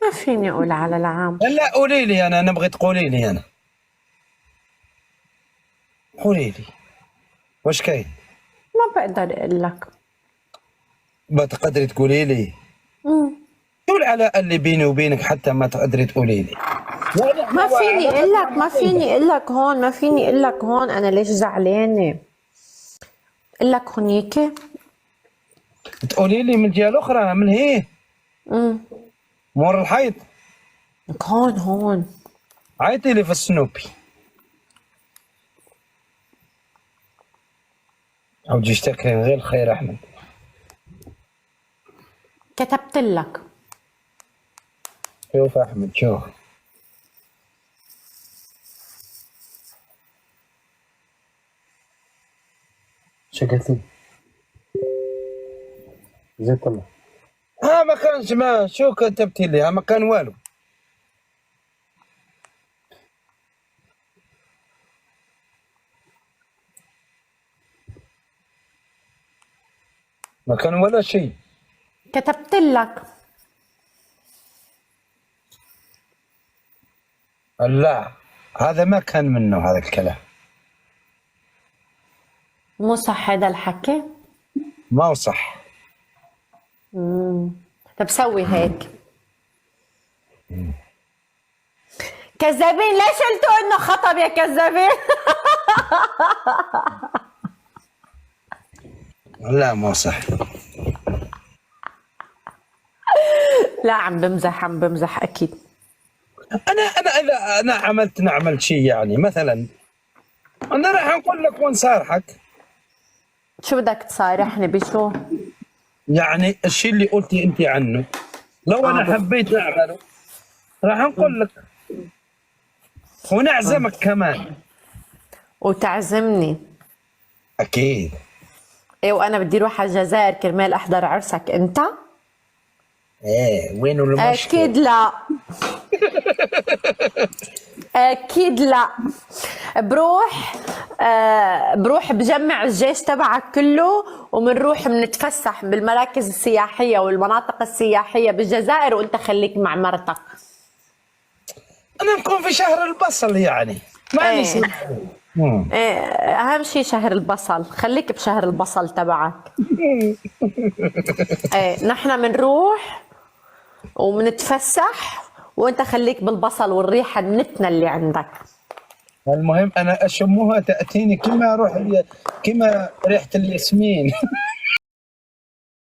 ما فيني اقول على العام. لا قولي لي، انا نبغي تقولي لي، انا قولي لي واش كاين. ما بقدر اقول لك. ما تقدري تقولي لي؟ شو العلاقه اللي بيني وبينك حتى ما تقدري تقولي لي؟ ما فيني اقول لك، ما فيني اقول لك هون، ما فيني اقول لك هون انا ليش زعلانه. اقول لك هونيك. تقولي لي من جهه الاخرى، من هي مور الحيط. هون هون. عيطي لي في السنوبي او تجي تاكلي غير الخير احمد. كتبت لك. شوف احمد شوف. شو قلت لي؟ جزاك الله. ما كانش، ما شو كتبتي لي؟ ما كان والو. ما كان ولا شيء. كتبت لك. لا هذا ما كان منه هذا الكلام. مو صح هذا الحكي. ما هو صح. طب سوي هيك. كذابين، ليش قلتوا انه خطب يا كذابين؟ لا ما صح. لا عم بمزح، عم بمزح اكيد. انا اذا انا عملت شيء، يعني مثلا انا راح اقول لك وين صارحك. شو بدك تصارحني بشو؟ يعني الشيء اللي قلتي انت عنه لو انا حبيت اعمله راح نقول لك ونعزمك كمان. وتعزمني. اكيد. ايه وانا بدي اروح على الجزائر كرمال احضر عرسك انت؟ ايه وينه المشكلة؟ اكيد لا. اكيد لا. بروح بجمع الجيش تبعك كله وبنروح بنتفسح بالمراكز السياحيه والمناطق السياحيه بالجزائر وانت خليك مع مرتك. انا نكون في شهر البصل يعني ماني ايه. ايه. ايه اهم شيء شهر البصل، خليك بشهر البصل تبعك. ايه نحن بنروح وبنتفسح وانت خليك بالبصل والريحه النتنه اللي عندك. المهم انا اشمها تاتيني كما ريحه الياسمين.